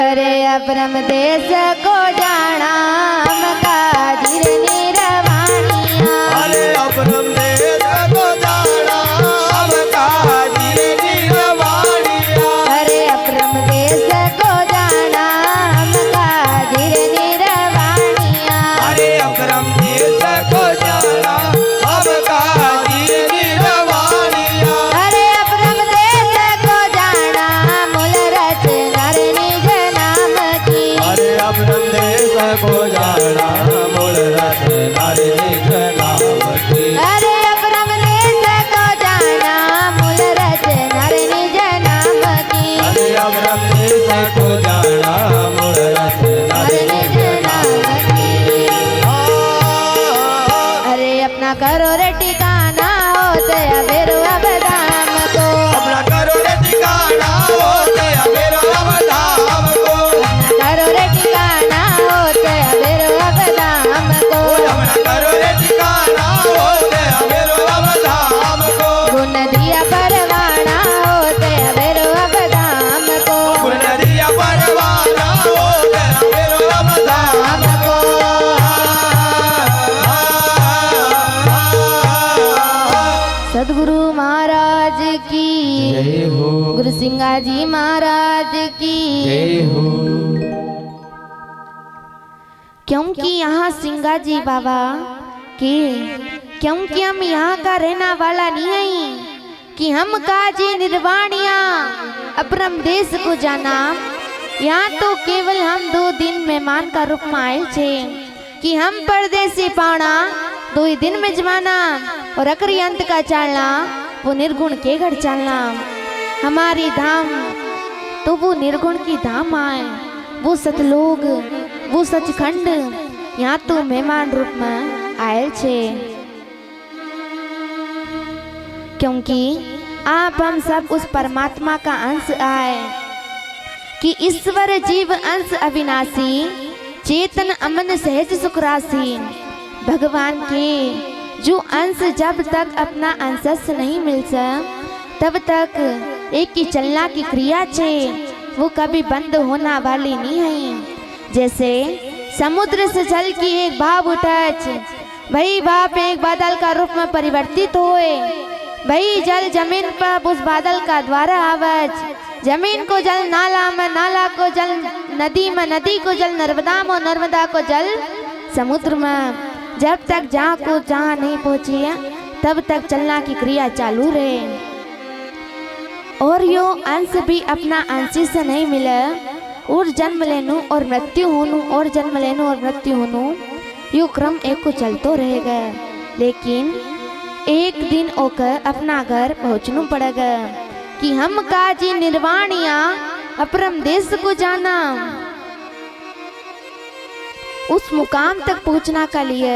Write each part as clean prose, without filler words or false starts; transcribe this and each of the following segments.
अरे अपरम देश को जाना मका धीरे रवानिया। अरे अपरम देश को जाना मका धीरे रवानिया। अरे अपरम देश को जाना मका धीरे रवानिया। अरे अपरम देश को जाना मका धीरे रवानिया। अरे अपरम देश को जाना मूल रच नर निज नाम की। अरे अपरम देश को जाना मूल रच नर निज नाम की। अरे अपरम देश को जाना मूल रच नर निज नाम की। अरे अपरम देश को जाना मूल रच नर निज नाम की। अरे अपना करो रे ठिकाना होते अबेरो अब धाम को। अपना करो रे ठिकाना होते अबेरो अब धाम को। अपना करो रे ठिकाना होते अबेरो अब धाम को। अपना करो रे ठिकाना होते अबेरो अब धाम को। गुण दिया परवाना होते अबेरो अब धाम को। गुनरिया परवाना होते अबेरो अब धाम को। सदगुरु महाराज की जय हो। गुरु सिंगा जी महाराज की। जय हो। क्योंकि यहाँ सिंगा जी बाबा के क्योंकि हम यहाँ का रहना वाला नहीं है कि हम काजी निर्वाणिया अपरम देश को जाना। यहाँ तो केवल हम 2 दिन मेहमान का रूप में आए छे कि हम परदेसी पावना 2 ही दिन में जमाना और अकरी अंत का चालना वो निर्गुण के घर चालना। हमारी धाम तो वो निर्गुण की धाम आए, वो सतलोक वो सचखंड यहाँ तो मेहमान रूप में आयल छे। क्योंकि आप हम सब उस परमात्मा का अंश आए कि ईश्वर जीव अंश अविनाशी चेतन अमन सहज सुख राशि। भगवान के जो अंश जब तक अपना अंशस नहीं मिलता तब तक एक की चलना की क्रिया छे वो कभी बंद होना वाली नहीं है। जैसे समुद्र से जल की एक भाप उठच वही भाप एक बादल का रूप में परिवर्तित होए। वही जल जमीन पर उस बादल का द्वारा आवच। जमीन को जल नाला में, नाला को जल नदी में, नदी को जल नर्मदा में, नर्मदा को जल समुद्र में। जब तक जहाँ को जहाँ नहीं पहुँची है तब तक चलना की क्रिया चालू रहे। और यो अंश भी अपना अंशी से नहीं मिले और जन्म लेनु और मृत्यु होनु और जन्म लेनु और मृत्यु होनु यो क्रम एक को चलतो रहेगा। लेकिन एक दिन ओकर अपना घर पहुँचनु पड़ेगा कि हम काजी निर्वाणिया अपरम देश को जाना। उस मुकाम तक पहुँचना का लिए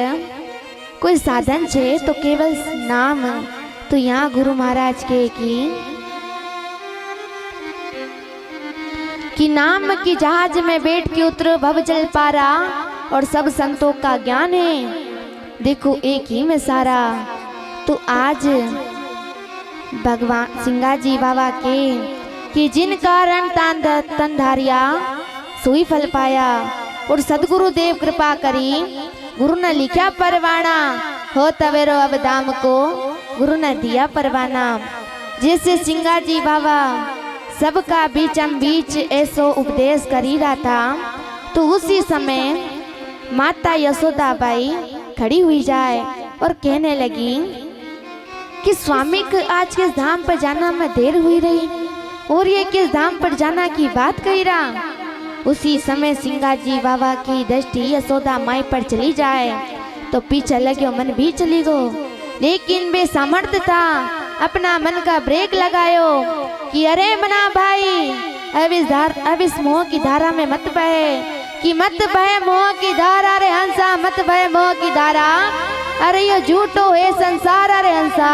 कोई साधन छे तो केवल नाम। तो यहाँ गुरु महाराज के कि नाम की जहाज में बैठ के उतरो भव जल पारा और सब संतों का ज्ञान है देखो एक ही में सारा। तो आज भगवान सिंगा जी बाबा के कि जिन कारण तनधारिया सोई फल पाया और सदगुरु देव कृपा करी गुरु ने लिखा परवाना हो तवेरो अब दाम को गुरु ने दिया परवाना। जैसे सिंगा जी बाबा सबका बीचम बीच ऐसो उपदेश करी रहा था तो उसी समय माता यशोदा बाई खड़ी हुई जाए और कहने लगी कि स्वामी को आज किस धाम पर जाना में देर हुई रही और ये किस धाम पर जाना की बात कही रहा। उसी समय सिंगा जी बाबा की दृष्टि यशोदा माई पर चली जाए तो पीछे लगे मन भी चली गो। लेकिन वे सामर्थ्य था अपना मन का ब्रेक लगायो कि अरे मना भाई अब इस मोह की धारा में मत बहे कि मत बहे मोह की धारा रे हंसा मत बहे मोह की धारा। अरे ये झूठो है संसार अरे हंसा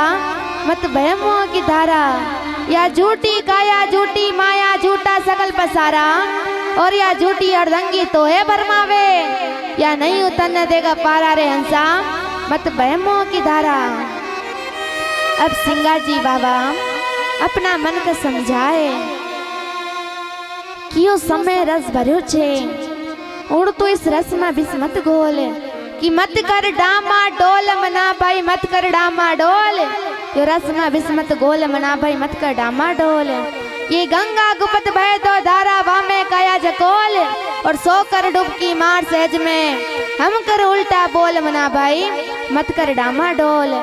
मत बहे मोह की धारा। या झूठी काया झूठी माया झूठा सकल पसारा और या झूठी अर्धंगी तो है भरमावे या नहीं उतरने देगा पारा रे हंसा मत बहे मोह की धारा। अब सिंगा जी बाबा अपना मन को समझाए कियो समय रस भर्यो छे उड़ तो इस रस में बिस मत घोल कि मत कर डामा डोल मना भाई मत कर डामा डोल यो रस में बिस मत घोल मना भाई मत कर डामा डोल ये गंगा गुपत बहे तो धारा वामे काया जकोल और सो कर डुबकी मार सहज में हम कर उल्टा बोल मना भाई मत कर डामा डोल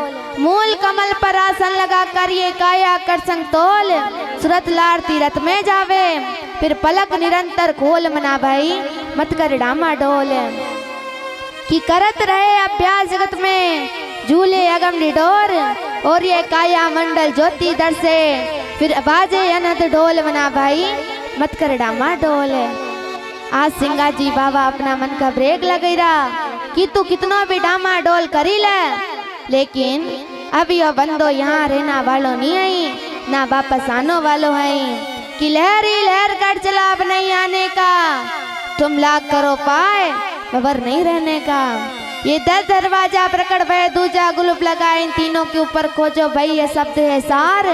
मूल कमल पर आसन लगा कर ये काया कर संग तोल सुरत लार तीरथ में जावे फिर पलक निरंतर खोल मना भाई मत कर डामा डोल कि करत रहे अभ्यास जगत में झूले अगम निडोर और ये काया मंडल ज्योति दर से फिर बाजे अनंत ढोल मना भाई मत कर डामा डोल। आज सिंगा जी बाबा अपना मन का ब्रेक लगे रहा कि तू कितना भी डामा डोल करी ले लेकिन अब यो बंदो यहाँ रहना वालों नहीं आई ना वापस आने वालों है कि लहर ही लहर कर चला अब नहीं आने का तुम लाख करो पाए खबर नहीं रहने का ये 10 दरवाजा प्रकट भय दूजा गुलूब लगा इन तीनों के ऊपर खोजो भाई ये शब्द है सार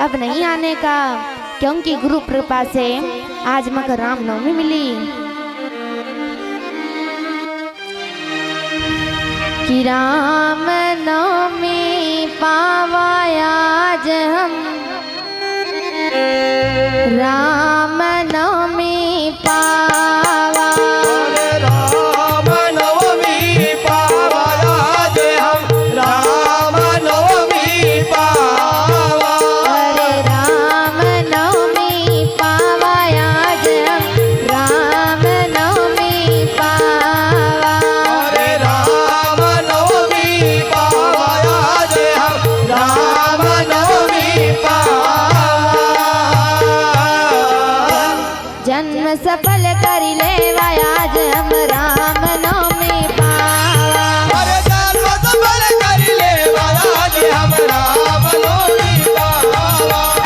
अब नहीं आने का क्योंकि गुरु कृपा से आज मकर रामनवमी मिली कि राम नवमी पावाया आज हम राम नवमी पावा सफल करी ले आज हम राम नवमी पावा अरे जन्म सफल करी ले आज हम राम नवमी पावा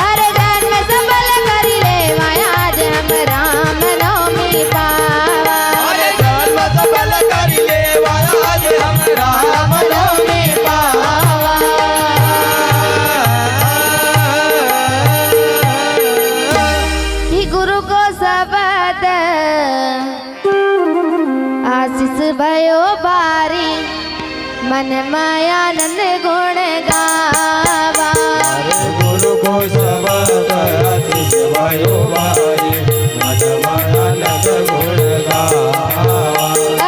अरे जन्म सफल करी ले आज हम राम नवमी पावा अरे जन्म सफल करी ले आज हम राम नवमी पावा कि गुरु को शब्द आशीष भयो बारी मन मायानंद गुण गावा गुरु को शब्द आशीष भयो बारी मन मायानंद गुण गावा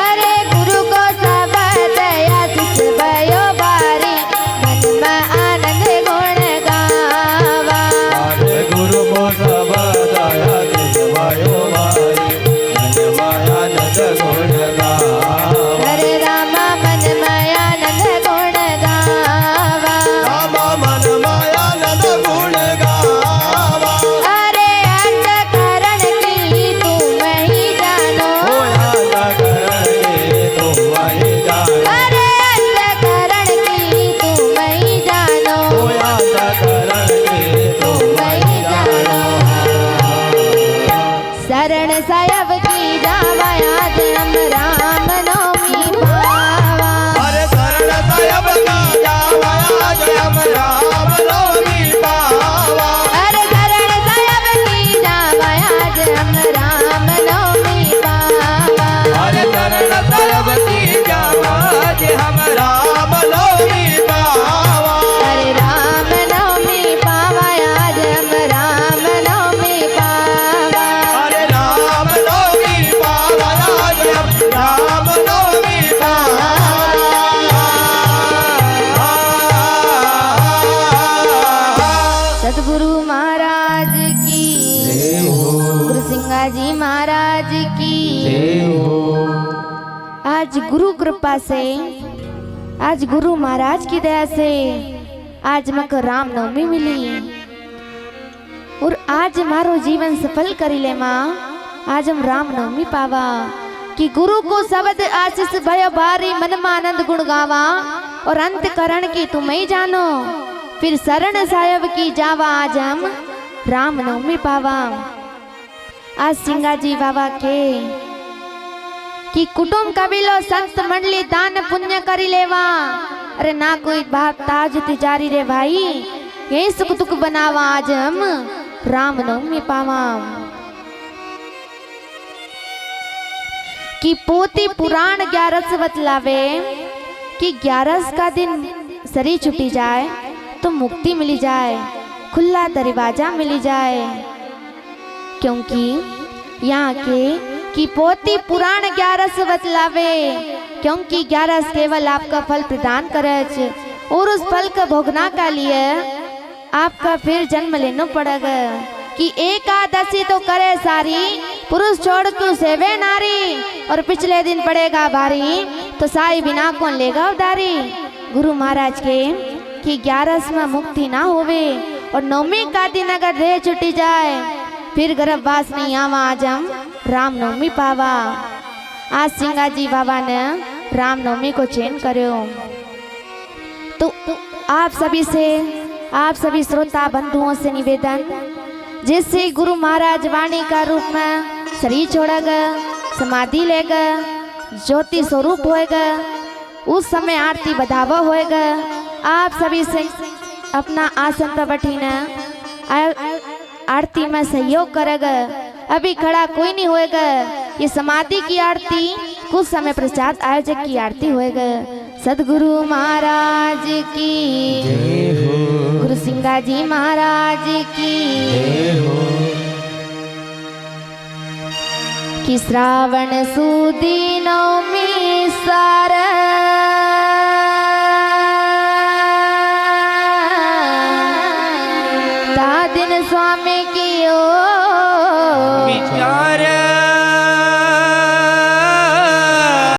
अरे गुरु को शब्द आशीष भयो बारी मन में आनंद गुण गावा अरे गुरु को शब्द आशीष भयो बारी मन मायानंद गुण गावा हरे रामा मन मायानंद गुण गावा रामा मन मायानंद गुण गावा अरे अंधकरण की तुम ही जानो तुम ही जानो अरे अंधकरण की तुम ही जानो तुम ही जानो शरण सायब की जावा आज हम राम नवमी पावा अरे शरण सायब का जावा आज हम राम नवमी पावा अरे शरण सायब की जावा आज हम राम नवमी पावा अरे शरण सायब की जावा आज हम राम नवमी पावा अरे राम नवमी पावा आज हम राम नवमी पावा अरे राम नवमी पावा आज हम राम नवमी पावा सतगुरु महाराज की जय हो गुरु सिंगा जी महाराज की जय हो आज गुरु कृपा से आज गुरु महाराज की दया से आज मको रामनवमी मिली और आज मारो जीवन सफल करी ले माँ आज हम रामनवमी पावा कि गुरु को शब्द आशीष भयो भारी मन में आनंद गुण गावा और अंत करण की तुम ही जानो फिर शरण साहेब की जावा आज हम रामनवमी पावा। आज सिंगा जी बाबा के कि कुटुंब कबीलो संत मंडली दान पुण्य करी लेवा अरे ना कोई बात ताज तिजारी रे भाई यही सुख दुख बनावा आज हम रामनवमी पावा। कि पोती पुराण 11 बतलावे कि 11 का दिन शरीर छुटी जाए तो मुक्ति मिली जाए, खुला दरवाजा मिली जाए। क्योंकि यहाँ के कि पोती पुराण 11 बतलावे, क्योंकि 11 केवल आपका फल प्रदान करे और उस फल का भोगना का लिए आपका फिर जन्म लेना पड़ेगा। कि एकादशी तो करे सारी, पुरुष छोड़ क्यों सेवे नारी, और पिछले दिन पड़ेगा भारी तो साई बिना कौन लेगा उधारी। गुरु महाराज के कि 11 में मुक्ति ना होवे और 9वीं का दिन अगर देह छुटी जाए फिर गर्भवास नहीं आवा, आज हम रामनवमी पावा। आज सिंगा जी बाबा ने रामनवमी को चैन करो। तो आप सभी श्रोता बंधुओं से निवेदन, जिससे गुरु महाराज वाणी का रूप में शरीर छोड़ेगा, समाधि लेगा, ज्योति स्वरूप होएगा, उस समय आरती बधावा होएगा। आप सभी से अपना आसन पर बैठीने आरती में सहयोग करेगा। अभी खड़ा कोई नहीं होएगा। ये समाधि की आरती कुछ समय पश्चात आयोजक की आरती होएगा। सदगुरु महाराज की जय हो, गुरु सिंगा जी महाराज की जय हो। कि श्रावण सुदी नवमी सारा स्वामी की ओ विचार